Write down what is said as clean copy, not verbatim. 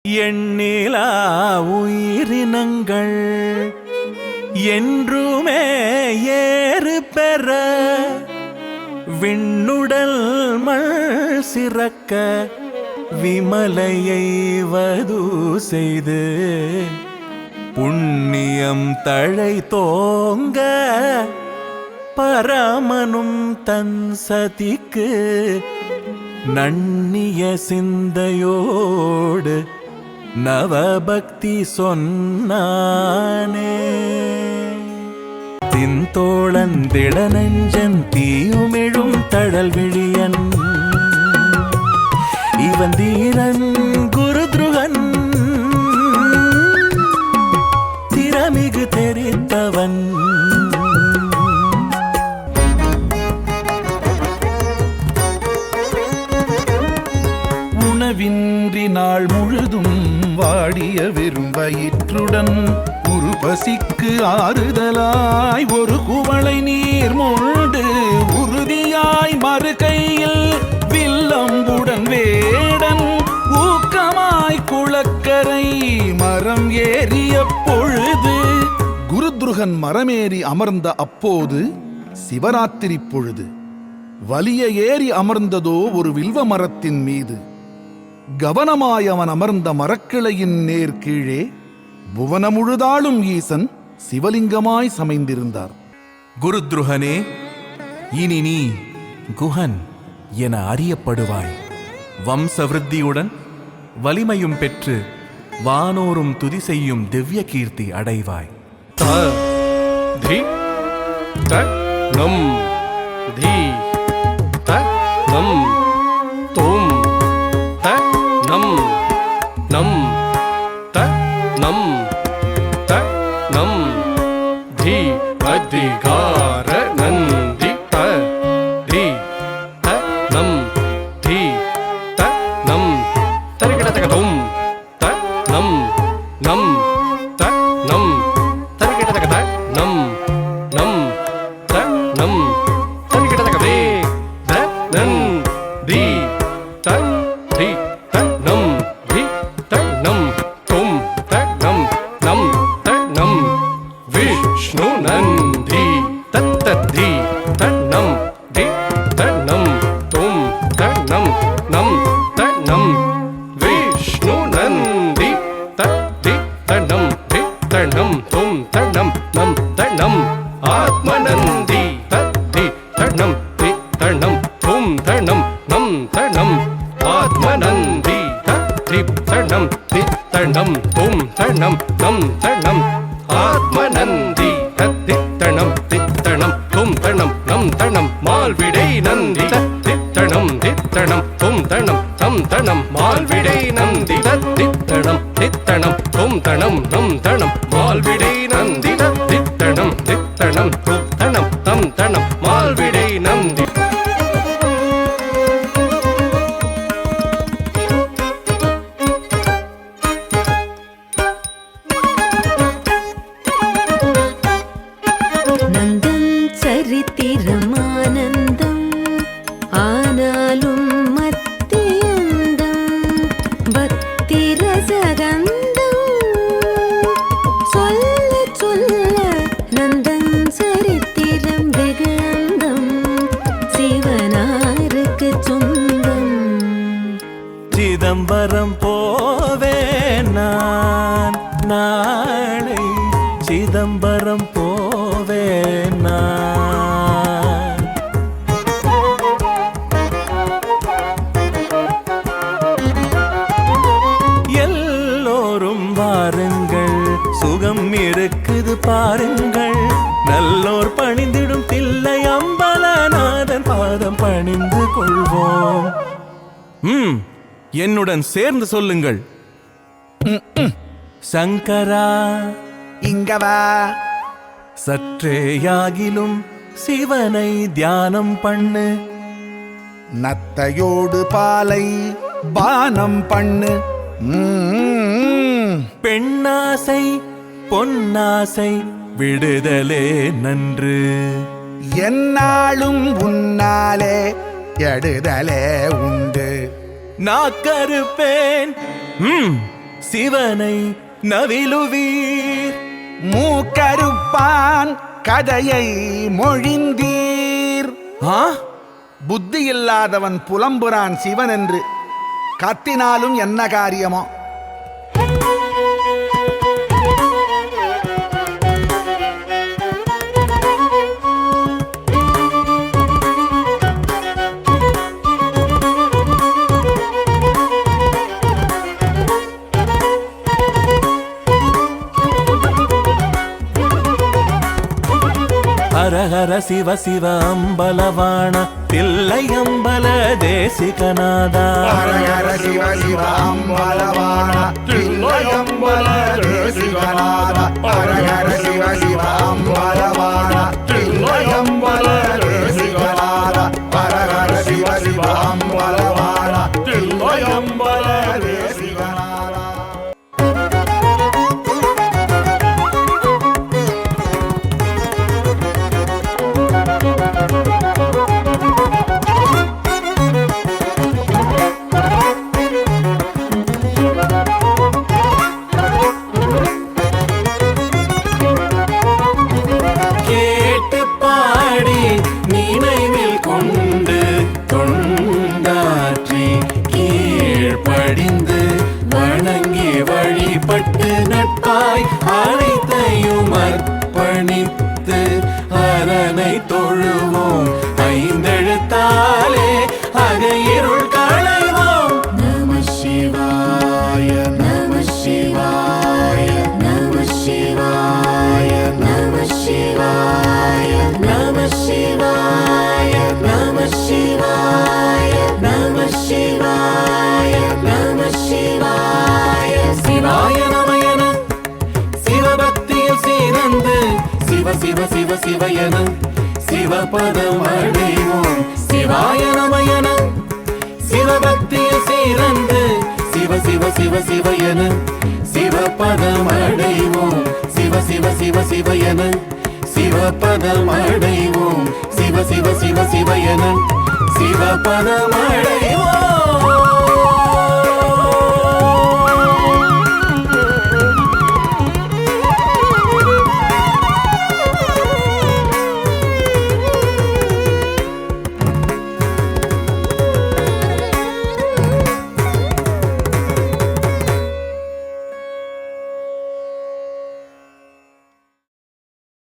எண்ணிலா உயிரினங்கள் என்றுமே ஏறு பெற விண்ணுடல் மல் சிறக்க விமலையை வது செய்து புண்ணியம் தழை தோங்க பரமனும் தன் சதிக்கு நன்னிய சிந்தையோடு நவபக்தி சொன்னானே. தின்தோளந்திட நெஞ்சன் தீயுமிழும் தழல் விழியன் இவன் தீரன் குருத்ருகன் திறமிகு தெரித்தவன் உணவின்றி நாள் முழுதும் வாடிய வெறும் வயிற்றுடன் ஒரு பசிக்கு ஆறுதலாய் ஒரு குவளை நீர் மொண்டு உறுதியாய் மறு கையில் வில்லம்புடன் வேடன் ஊக்கமாய் குளக்கரை மரம் ஏறிய பொழுது குருத்ருகன் மரமேறி அமர்ந்த அப்போது சிவராத்திரி பொழுது வலிய ஏறி அமர்ந்ததோ ஒரு வில்வ மரத்தின் மீது. கவனமாய் அவன் அமர்ந்த மரக்கிளையின் நேர் கீழே புவனமுழுதாளும் ஈசன் சிவலிங்கமாய் சமைந்திருந்தார். குருத்ருகனே, இனி நீ குஹன் என அறியப்படுவாய். வம்சவிருத்தியுடன் வலிமையும் பெற்று வானோரும் துதி செய்யும் திவ்ய கீர்த்தி அடைவாய். அதிகார நந்தி தி நம் தி நம் தரிகிடதகதும் நம் நம் நம் தரிகிடதகத நம் நம் நம் தரிகிடதகதே நன் தி தி நம் தி நம் தும் நம் நம் நம் விஷ்ணு நந்தி தத்ததி தன்னம் தி தன்னம் தும் தன்னம் நம் தன்னம் விஷ்ணு நந்தி தத்தி தன்னம் தி தன்னம் தும் தன்னம் நம் தன்னம் ஆத்மநந்தி தத்தி தன்னம் தி தன்னம் தும் தன்னம் நம் தன்னம் ஆத்மநந்தி தத்தி தன்னம் தி தன்னம் தும் தன்னம் நம் தன்னம் ஆத்மநந்தி தத்தித்தணம் தித்தணம் தும் தணம் நம் தணம் மால்விடை நந்தி தத்தித்தணம் தித்தணம் தும் தணம் தம் தணம் மால்விடை நந்தி தத்தித்தணம் தித்தணம் தும் தணம் நம் தணம் மால்விடை நந்தி தத்தித்தணம் தித்தணம் தும் தணம் தம் தணம் மால்விடை நந்தி. சரித்திரமானந்தம் ஆனாலும் மத்தியந்தம் பக்தி ரசகந்தம் சொல்ல சொல்ல நந்தன் சரித்திரம் வெகுந்தம் சிவனாருக்கு சொந்தம். சிதம்பரம் போவேன் நான் நாளை சிதம்பரம் போவேன் நான். எல்லோரும் வாருங்கள் சுகம் இருக்குது பாருங்கள் நல்லோர் பணிந்திடும் தில்லை அம்பலநாதன் பாதம் பணிந்து கொள்வோம். என்னுடன் சேர்ந்து சொல்லுங்கள். சங்கரா இங்கவா சற்றேயாகிலும் சிவனை தியானம் பண்ணு. நத்தையோடு பாலை பானம் பண்ணு. பெண்ணாசை பொன்னாசை விடுதலே நன்று. என்னாலும் உன்னாலே எடுதலே உண்டு. நாக்கறுப்பேன் சிவனை நவிலுவீர். மூக்கருப்பான் கதையை மொழிந்தீர். ஆ, புத்தி இல்லாதவன் புலம்புறான் சிவன் என்று. கத்தினாலும் என்ன காரியமோ? ஹர ஹர சிவ சிவ அம்பலவாண தில்லை அம்பல தேசிகநாதா. ஹர ஹர சிவ சிவ அம்பலவாண தில்லை அம்பல தேசிகநாத. ஹர ஹர சிவ சிவ அம்பலவாண தில்லை அம்பல தேசிகநாத. ஹர ஹர சிவ சிவ அம்பலவாண தில்லை அம்பல தேசிகநாத. கேட்டு பாடி நினைவில் கொண்டு தொண்டாற்றி கீழ்ப்படிந்து வணங்கி வழிபட்டு நட்பாய் அனைத்தையும் அர்ப்பணித்து அரனை தொழுவோம். ஐந்தெழுத்தாலே அகையிருள் களைவோம். நம சிவாய நம சிவாய நம சிவாய நம சிவாய நம சிவாய நம சிவாய நம சிவாய நம சிவாய. சிவாய நமயன சிவபக்தியில் சீரந்து சிவ சிவ சிவ சிவயன சிவபதம் அடைவோம். சிவாய நமயன சிவபக்தியில் சீரந்து சிவ சிவ சிவ சிவயன சிவபதம் அடைவோம். சிவ சிவ சிவ சிவயன சிவபதம் அடைவோம். சிவ சிவ சிவ சிவயன சிவபதம் அடைவோம்.